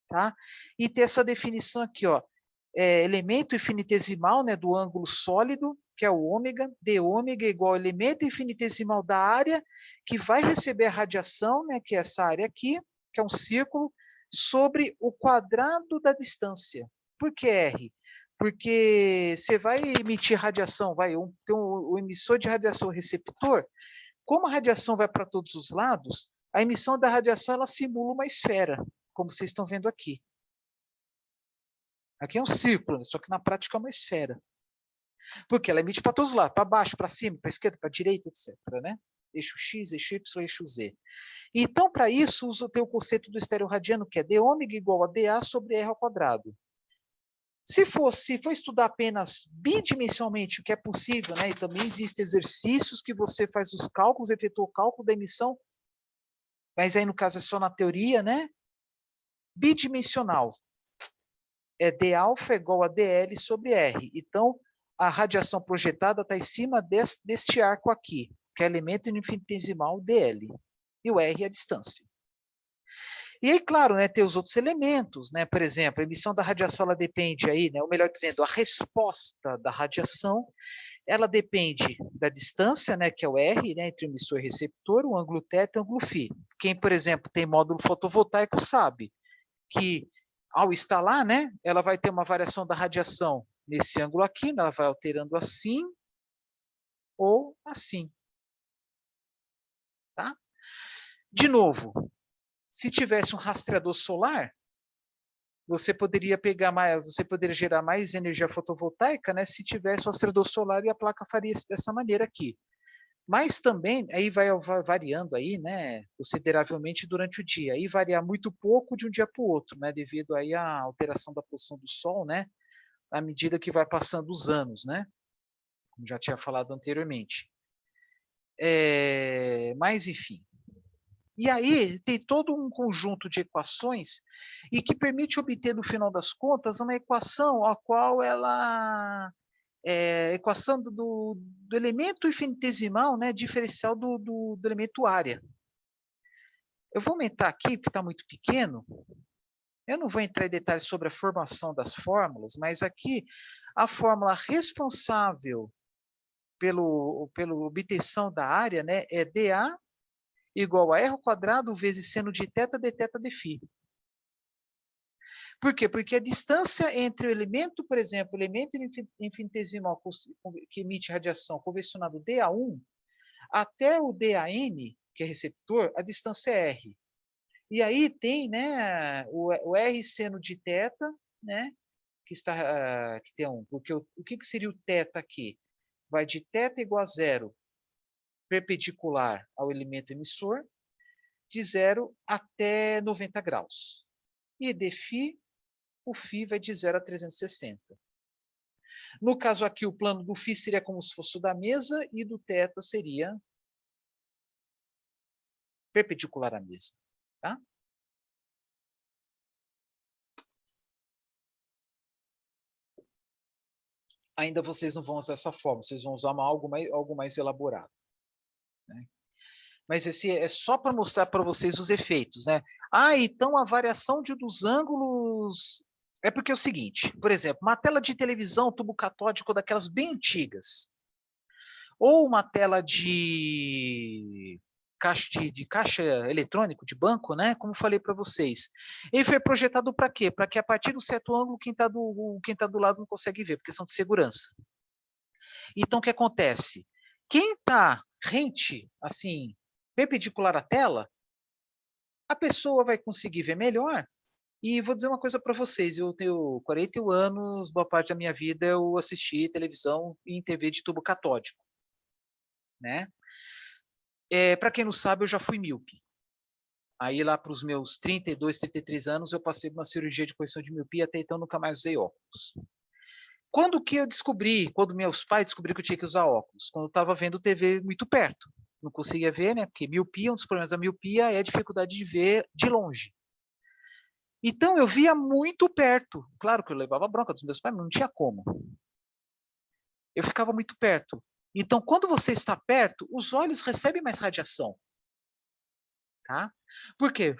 Tá? E tem essa definição aqui, ó, elemento infinitesimal, né, do ângulo sólido, que é o ômega, d ômega igual ao elemento infinitesimal da área, que vai receber a radiação, né, que é essa área aqui, que é um círculo, sobre o quadrado da distância. Por que R? Porque você vai emitir radiação, tem o emissor de radiação receptor, como a radiação vai para todos os lados, a emissão da radiação ela simula uma esfera, como vocês estão vendo aqui. Aqui é um círculo, só que na prática é uma esfera. Porque ela emite para todos os lados, para baixo, para cima, para a esquerda, para a direita, etc. Né? Eixo X, eixo Y, eixo Z. Então, para isso, tem o conceito do estéreo radiano, que é d ômega igual a dA sobre R ao quadrado. Se for estudar apenas bidimensionalmente, o que é possível, né? E também existem exercícios que você faz os cálculos, efetua o cálculo da emissão, mas aí no caso é só na teoria, né? Bidimensional. É dα igual a dl sobre R. Então, a radiação projetada está em cima deste arco aqui, que é elemento infinitesimal dl. E o R é a distância. E aí, claro, né, tem os outros elementos, né? Por exemplo, a emissão da radiação ela depende aí, né, ou melhor dizendo, a resposta da radiação, ela depende da distância, né, que é o R, né, entre o emissor e receptor, o ângulo θ e o ângulo φ. Quem, por exemplo, tem módulo fotovoltaico sabe que ao instalar, né, ela vai ter uma variação da radiação nesse ângulo aqui, ela vai alterando assim ou assim. Tá? De novo, se tivesse um rastreador solar, você poderia pegar mais, você poderia gerar mais energia fotovoltaica, né, se tivesse o rastreador solar e a placa faria dessa maneira aqui. Mas também aí vai variando aí, né, consideravelmente durante o dia. Aí variar muito pouco de um dia para o outro, né, devido aí à alteração da posição do Sol, né, à medida que vai passando os anos, né, como já tinha falado anteriormente. Mas enfim. E aí tem todo um conjunto de equações e que permite obter, no final das contas, uma equação a qual ela equação do elemento infinitesimal, né, diferencial do elemento área. Eu vou aumentar aqui, porque está muito pequeno. Eu não vou entrar em detalhes sobre a formação das fórmulas, mas aqui a fórmula responsável pela obtenção da área, né, é dA igual a r² vezes seno de θ dθ dφ. Por quê? Porque a distância entre o elemento, por exemplo, o elemento infinitesimal que emite radiação convencionado dA1 até o DAN, que é receptor, a distância é r. E aí tem, né, o r seno de θ, né, que tem porque o que seria o θ aqui? Vai de θ igual a 0, perpendicular ao elemento emissor, de 0 até 90 graus. E dφ, o φ vai de 0 a 360. No caso aqui, o plano do φ seria como se fosse o da mesa e do θ seria perpendicular à mesa. Tá? Ainda vocês não vão usar essa forma, vocês vão usar algo mais elaborado. Né? Mas esse é só para mostrar para vocês os efeitos. Né? Então a variação dos ângulos... É porque é o seguinte, por exemplo, uma tela de televisão, tubo catódico daquelas bem antigas, ou uma tela de caixa eletrônico, de banco, né? Como falei para vocês. Ele foi projetado para quê? Para que a partir de um certo ângulo, quem está do lado não consegue ver, porque são de segurança. Então, o que acontece? Quem está rente, assim, perpendicular à tela, a pessoa vai conseguir ver melhor. E vou dizer uma coisa para vocês, eu tenho 41 anos, boa parte da minha vida eu assisti televisão em TV de tubo catódico. Né? Para quem não sabe, eu já fui míope. Aí lá para os meus 32, 33 anos, eu passei por uma cirurgia de correção de miopia, até então nunca mais usei óculos. Quando que eu descobri, quando meus pais descobriram que eu tinha que usar óculos? Quando eu estava vendo TV muito perto. Não conseguia ver, né? Porque miopia, um dos problemas da miopia é a dificuldade de ver de longe. Então eu via muito perto. Claro que eu levava bronca dos meus pais, mas não tinha como. Eu ficava muito perto. Então, quando você está perto, os olhos recebem mais radiação. Tá? Por quê?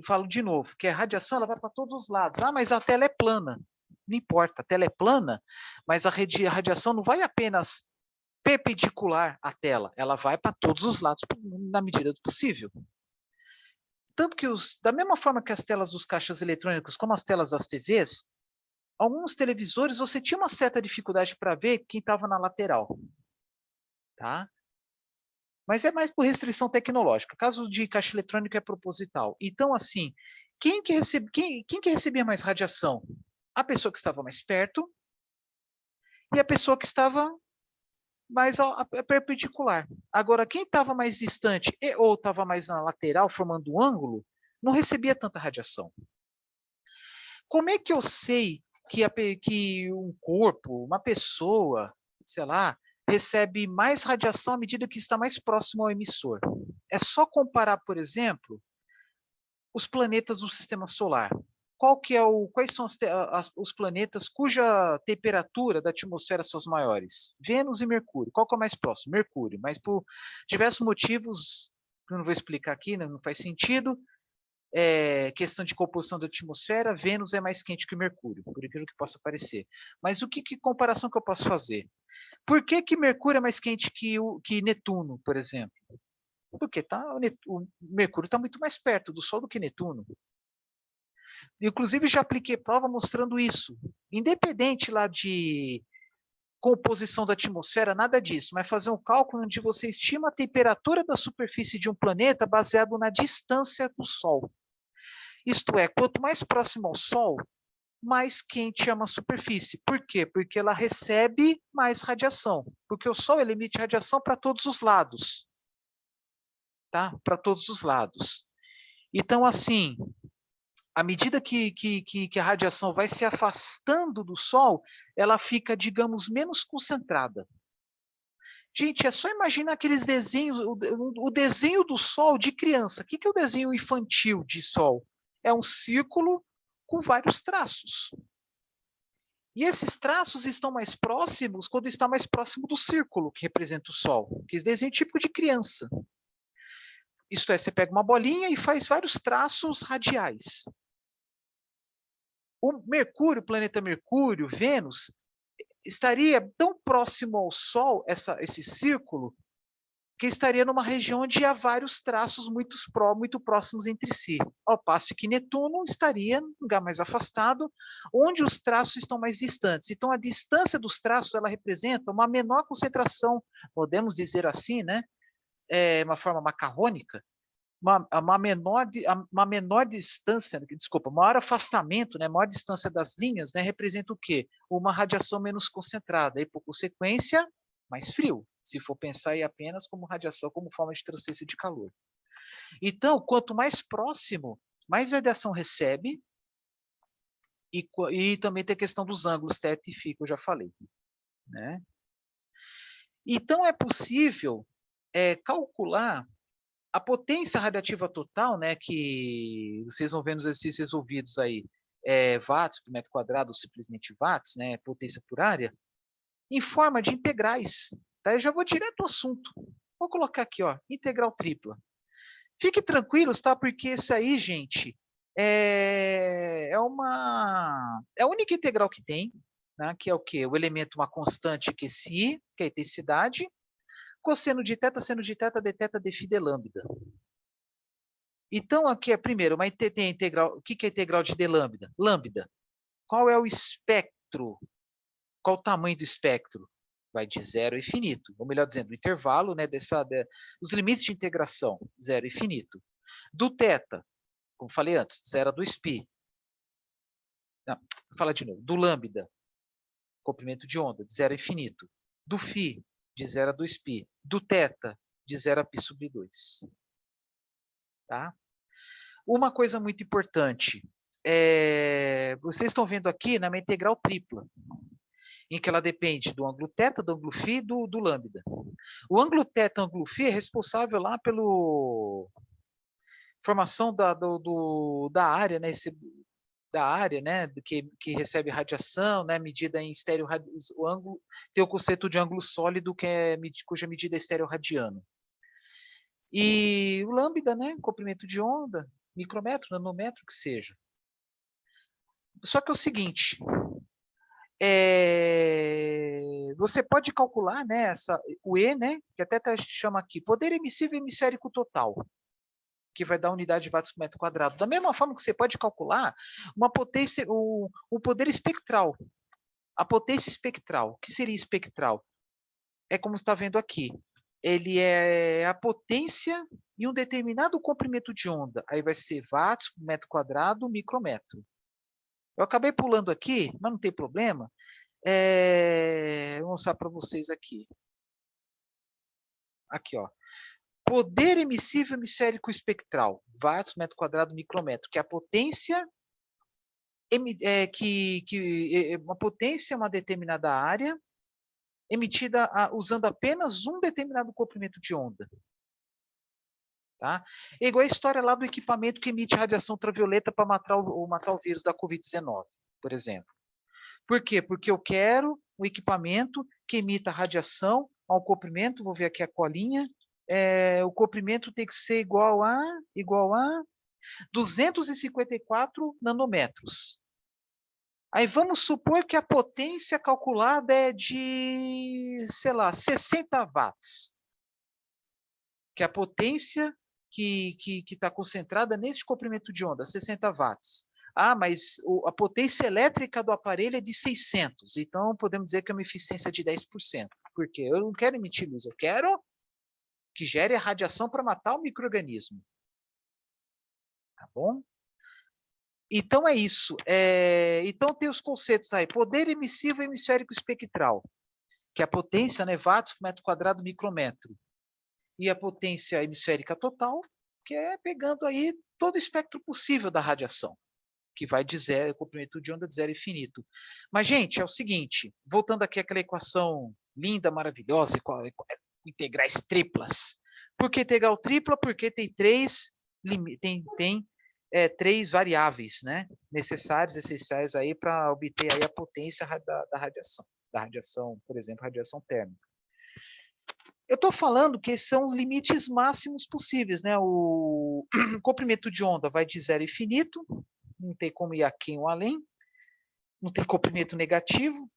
Falo de novo, que a radiação ela vai para todos os lados. Mas a tela é plana. Não importa, a tela é plana, mas a radiação não vai apenas perpendicular à tela, ela vai para todos os lados na medida do possível. Tanto que, da mesma forma que as telas dos caixas eletrônicos, como as telas das TVs, alguns televisores você tinha uma certa dificuldade para ver quem estava na lateral. Tá? Mas é mais por restrição tecnológica. Caso de caixa eletrônica é proposital. Então, assim, quem que recebia mais radiação? A pessoa que estava mais perto e a pessoa que estava mais perpendicular. Agora, quem estava mais distante ou estava mais na lateral, formando um ângulo, não recebia tanta radiação. Como é que eu sei que um corpo, uma pessoa, sei lá, recebe mais radiação à medida que está mais próximo ao emissor? É só comparar, por exemplo, os planetas do sistema solar. Quais são os planetas cuja temperatura da atmosfera são as maiores? Vênus e Mercúrio. Qual que é o mais próximo? Mercúrio. Mas por diversos motivos, que eu não vou explicar aqui, né, não faz sentido, questão de composição da atmosfera, Vênus é mais quente que Mercúrio, por aquilo que possa parecer. Mas que comparação que eu posso fazer? Por que Mercúrio é mais quente que Netuno, por exemplo? Porque o Mercúrio está muito mais perto do Sol do que Netuno. Inclusive, já apliquei prova mostrando isso. Independente lá de composição da atmosfera, nada disso, mas fazer um cálculo onde você estima a temperatura da superfície de um planeta baseado na distância do Sol. Isto é, quanto mais próximo ao Sol, mais quente é uma superfície. Por quê? Porque ela recebe mais radiação. Porque o Sol ele emite radiação para todos os lados. Tá? Para todos os lados. Então, assim, à medida que a radiação vai se afastando do Sol, ela fica, digamos, menos concentrada. Gente, é só imaginar aqueles desenhos, o desenho do Sol de criança. O que é o desenho infantil de Sol? É um círculo com vários traços. E esses traços estão mais próximos quando está mais próximo do círculo que representa o Sol, que é desenho típico de criança. Isto é, você pega uma bolinha e faz vários traços radiais. O Mercúrio, o planeta Mercúrio, Vênus, estaria tão próximo ao Sol, esse círculo, que estaria numa região onde há vários traços muito próximos entre si. Ao passo que Netuno estaria num lugar mais afastado, onde os traços estão mais distantes. Então, a distância dos traços ela representa uma menor concentração, podemos dizer assim, né? Uma forma macarrônica, uma menor distância, desculpa, maior afastamento, né, maior distância das linhas, né, representa o quê? Uma radiação menos concentrada, e por consequência, mais frio, se for pensar aí apenas como radiação, como forma de transferência de calor. Então, quanto mais próximo, mais radiação recebe, e também tem a questão dos ângulos θ e φ, que eu já falei. Né? Então, é possível calcular a potência radiativa total, né, que vocês vão ver nos exercícios resolvidos aí, watts por metro quadrado, ou simplesmente watts, né, potência por área, em forma de integrais. Tá? Eu já vou direto ao assunto. Vou colocar aqui, ó, integral tripla. Fiquem tranquilos, tá? Porque isso aí, gente, é a única integral que tem, né, que é o quê? O elemento, uma constante que é si, que é a intensidade, cosseno de θ, seno de θ, dθ, dφ, d lambda. Então, aqui é primeiro, tem a integral. O que é a integral de d lambda? Lambda. Qual é o espectro? Qual o tamanho do espectro? Vai de zero a infinito. Ou melhor dizendo, o intervalo, né, os limites de integração, zero a infinito. Do θ, como falei antes, 0 a 2π. Não, vou falar de novo. Do lambda, comprimento de onda, de 0 a infinito. Do φ, de 0 a 2π. Do θ, de 0 a π sobre 2. Tá? Uma coisa muito importante, vocês estão vendo aqui na minha integral tripla, em que ela depende do ângulo θ, do ângulo φ e do lambda. O ângulo θ e o ângulo φ é responsável lá pela formação da área, né, da área, né, que recebe radiação, né, medida em estéreo, o ângulo tem o conceito de ângulo sólido cuja medida é estéreo radiano. E o lambda, né, comprimento de onda, micrômetro, nanômetro, que seja. Só que é o seguinte, você pode calcular, né, o E, né, que até chama aqui, poder emissivo hemisférico total, que vai dar unidade de watts por metro quadrado. Da mesma forma que você pode calcular uma potência, o poder espectral. A potência espectral. O que seria espectral? É como você está vendo aqui. Ele é a potência em um determinado comprimento de onda. Aí vai ser watts por metro quadrado, micrômetro. Eu acabei pulando aqui, mas não tem problema. Vou mostrar para vocês aqui. Aqui, ó. Poder emissivo hemisférico espectral, watts, metro quadrado, micrômetro, que é a potência uma potência é uma determinada área emitida usando apenas um determinado comprimento de onda. Tá? É igual a história lá do equipamento que emite radiação ultravioleta para matar o vírus da Covid-19, por exemplo. Por quê? Porque eu quero um equipamento que emita radiação ao comprimento, vou ver aqui a colinha, o comprimento tem que ser igual a 254 nanômetros. Aí vamos supor que a potência calculada é de, sei lá, 60 watts. Que é a potência que está concentrada nesse comprimento de onda, 60 watts. Ah, mas a potência elétrica do aparelho é de 600, então podemos dizer que é uma eficiência de 10%. Por quê? Eu não quero emitir luz, eu quero que gere a radiação para matar o micro-organismo. Tá bom? Então é isso. Então tem os conceitos aí, poder emissivo hemisférico espectral, que é a potência, né, watts por metro quadrado micrômetro, e a potência hemisférica total, que é pegando aí todo o espectro possível da radiação, que vai de zero, comprimento de onda de zero infinito. Mas, gente, é o seguinte, voltando aqui àquela equação linda, maravilhosa, integrais triplas. Por que integral tripla? Porque tem três variáveis, né, necessárias, essenciais aí para obter aí a potência da radiação, por exemplo, radiação térmica. Eu estou falando que esses são os limites máximos possíveis, né? O comprimento de onda vai de zero a infinito, não tem como ir aqui ou além, não tem comprimento negativo,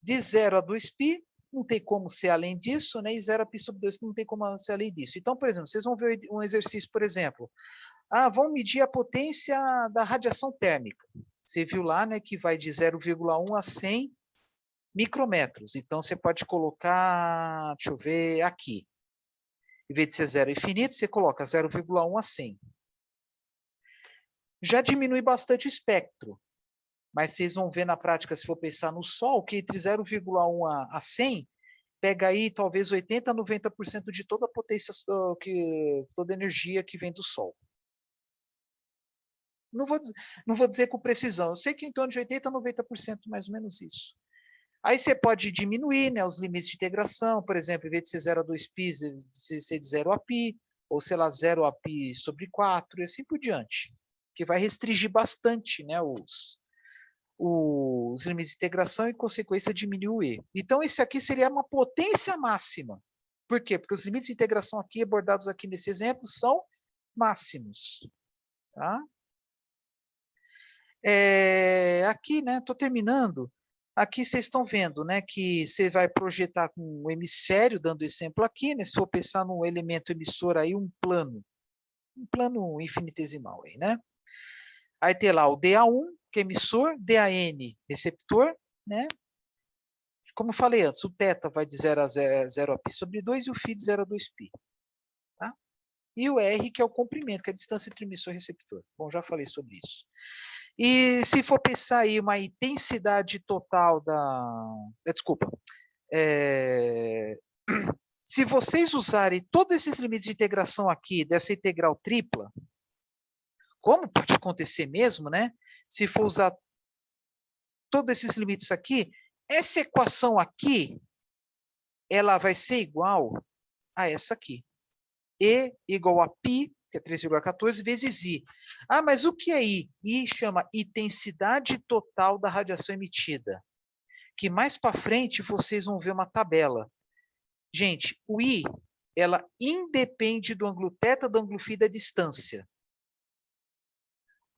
de 0 a 2π, não tem como ser além disso, né? E 0 a π sobre 2π não tem como ser além disso. Então, por exemplo, vocês vão ver um exercício, por exemplo, vão medir a potência da radiação térmica. Você viu lá, né, que vai de 0,1 a 100 micrômetros. Então, você pode colocar, deixa eu ver, aqui. Em vez de ser 0 infinito, você coloca 0,1 a 100. Já diminui bastante o espectro. Mas vocês vão ver na prática, se for pensar no Sol, que entre 0,1 a 100, pega aí talvez 80% a 90% de toda a potência, toda a energia que vem do Sol. Não vou dizer com precisão, eu sei que em torno de 80% a 90%, mais ou menos isso. Aí você pode diminuir, né, os limites de integração, por exemplo, em vez de ser 0 a 2π, ser de 0 a π, ou sei lá, 0 a π sobre 4, e assim por diante, que vai restringir bastante, né, os limites de integração e, consequência, diminuir o E. Então, esse aqui seria uma potência máxima. Por quê? Porque os limites de integração aqui, abordados aqui nesse exemplo, são máximos. Tá? Aqui, né, estou terminando. Aqui vocês estão vendo, né, que você vai projetar com o hemisfério, dando exemplo aqui, né, se for pensar num elemento emissor aí, um plano infinitesimal aí, né? Aí tem lá o DA1, que é emissor, DAN, receptor, né? Como eu falei antes, o θ vai de 0 a π sobre 2 e o φ de 0 a 2π. Tá? E o R, que é o comprimento, que é a distância entre emissor e receptor. Bom, já falei sobre isso. E se for pensar aí uma intensidade total desculpa. Se vocês usarem todos esses limites de integração aqui, dessa integral tripla, como pode acontecer mesmo, né? Se for usar todos esses limites aqui, essa equação aqui, ela vai ser igual a essa aqui. E igual a π, que é 3,14, vezes I. Mas o que é I? I chama intensidade total da radiação emitida. Que mais para frente vocês vão ver uma tabela. Gente, o I, ela independe do ângulo θ, do ângulo φ da distância.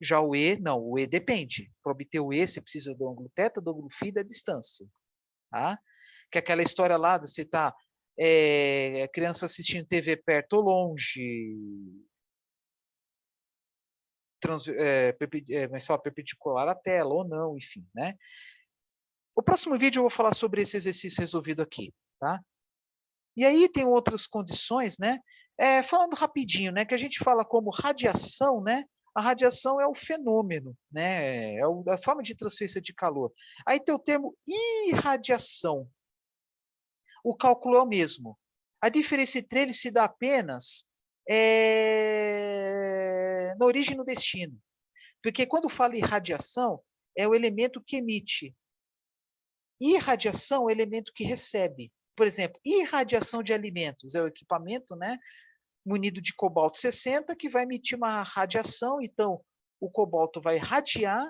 Já o E, não, o E depende. Para obter o E, você precisa do ângulo θ, do ângulo φ da distância. Tá? Que é aquela história lá, você está criança assistindo TV perto ou longe, mas fala perpendicular à tela ou não, enfim, né? O próximo vídeo eu vou falar sobre esse exercício resolvido aqui, tá? E aí tem outras condições, né? Falando rapidinho, né? Que a gente fala como radiação, né? A radiação é o fenômeno, né? É a forma de transferência de calor. Aí tem o termo irradiação. O cálculo é o mesmo. A diferença entre eles se dá apenas na origem e no destino. Porque quando fala em radiação, é o elemento que emite. Irradiação é o elemento que recebe. Por exemplo, irradiação de alimentos é o equipamento, né, munido de cobalto 60 que vai emitir uma radiação. Então, o cobalto vai radiar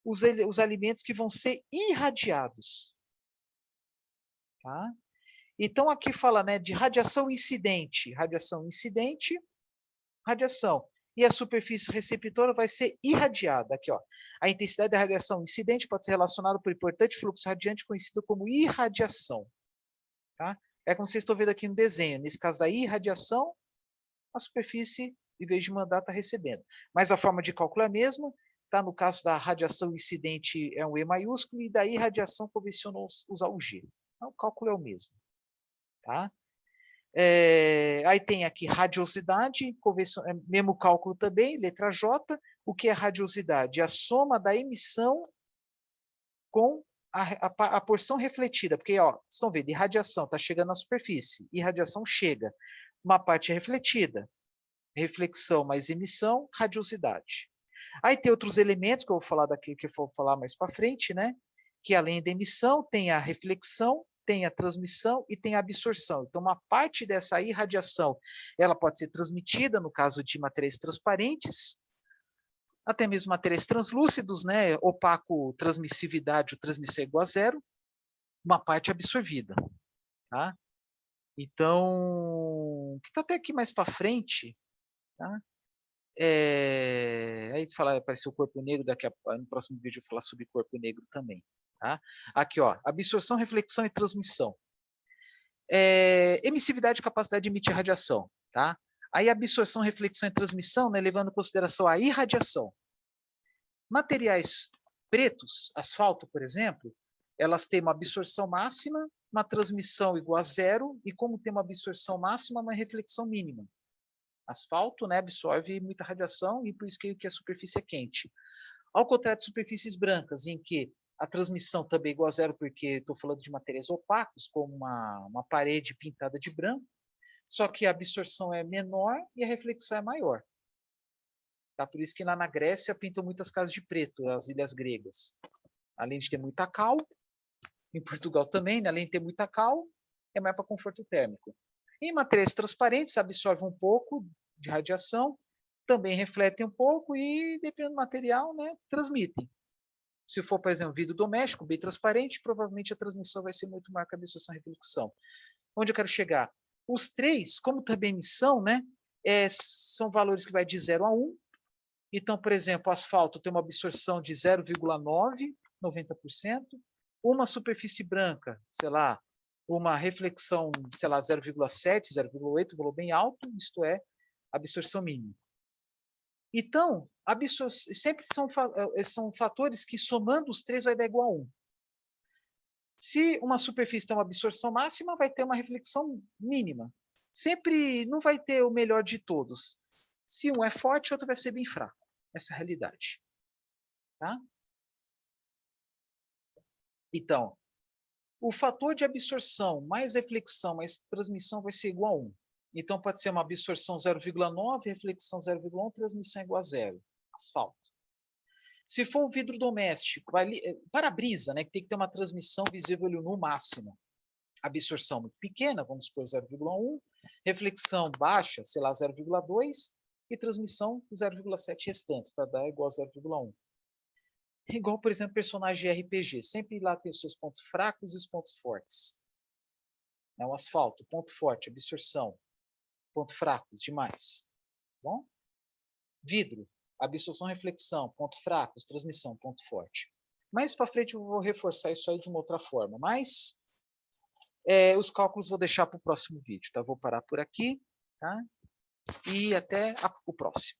os alimentos que vão ser irradiados. Tá? Então, aqui fala, né, de radiação incidente. Radiação incidente, radiação. E a superfície receptora vai ser irradiada. Aqui, ó. A intensidade da radiação incidente pode ser relacionada por importante fluxo radiante conhecido como irradiação. Tá? É como vocês estão vendo aqui no desenho. Nesse caso da irradiação, a superfície, em vez de mandar, está recebendo. Mas a forma de cálculo é a mesma. tá? No caso da radiação incidente é um E maiúsculo, e daí radiação convencionou usar o G. Então, o cálculo é o mesmo. Tá? Aí tem aqui radiosidade, mesmo cálculo também, letra J. O que é radiosidade? A soma da emissão com a porção refletida, porque, ó, vocês estão vendo, irradiação está chegando na superfície, irradiação chega. Uma parte é refletida, reflexão mais emissão, radiosidade. Aí tem outros elementos que eu vou falar daqui, que eu vou falar mais para frente, né? Que além da emissão, tem a reflexão, tem a transmissão e tem a absorção. Então, uma parte dessa irradiação, ela pode ser transmitida, no caso de materiais transparentes, até mesmo materiais translúcidos, né? Opaco, transmissividade, o transmissão é igual a zero, uma parte absorvida, tá? Então, que está até aqui mais para frente, tá? Aí fala, apareceu o corpo negro, no próximo vídeo eu vou falar sobre corpo negro também. Tá? Aqui, ó, absorção, reflexão e transmissão. Emissividade e capacidade de emitir radiação. Tá? Aí absorção, reflexão e transmissão, né, levando em consideração a irradiação. Materiais pretos, asfalto, por exemplo, elas têm uma absorção máxima, uma transmissão igual a zero, e como tem uma absorção máxima, uma reflexão mínima. Asfalto, né, absorve muita radiação e por isso que a superfície é quente. Ao contrário de superfícies brancas, em que a transmissão também é igual a zero, porque estou falando de materiais opacos, como uma parede pintada de branco, só que a absorção é menor e a reflexão é maior. Tá? Por isso que lá na Grécia pintam muitas casas de preto, as ilhas gregas. Além de ter muita cal, em Portugal também, né, além de ter muita cal, é mais para conforto térmico. Em materiais transparentes, absorve um pouco de radiação, também refletem um pouco e, dependendo do material, né, transmitem. Se for, por exemplo, vidro doméstico, bem transparente, provavelmente a transmissão vai ser muito maior que a absorção e reflexão. Onde eu quero chegar? Os três, como também emissão, né, são valores que vai de 0 a 1. Então, por exemplo, o asfalto tem uma absorção de 0,9, 90%. Uma superfície branca, sei lá, uma reflexão, sei lá, 0,7, 0,8, valor bem alto, isto é, absorção mínima. Então, sempre são fatores que, somando os três, vai dar igual a 1. Se uma superfície tem uma absorção máxima, vai ter uma reflexão mínima. Sempre não vai ter o melhor de todos. Se um é forte, o outro vai ser bem fraco. Essa é a realidade. Tá? Então, o fator de absorção mais reflexão mais transmissão vai ser igual a 1. Então, pode ser uma absorção 0,9, reflexão 0,1, transmissão igual a 0. Asfalto. Se for um vidro doméstico, para-brisa, né, que tem que ter uma transmissão visível no máximo. Absorção muito pequena, vamos supor 0,1, reflexão baixa, sei lá, 0,2, e transmissão 0,7 restantes, para dar igual a 0,1. Igual, por exemplo, personagem de RPG. Sempre lá tem os seus pontos fracos e os pontos fortes. O asfalto, ponto forte, absorção. Ponto fracos, demais. Bom? Vidro, absorção, reflexão, pontos fracos, transmissão, ponto forte. Mais para frente eu vou reforçar isso aí de uma outra forma, mas os cálculos vou deixar para o próximo vídeo, tá? Vou parar por aqui, tá? E até o próximo.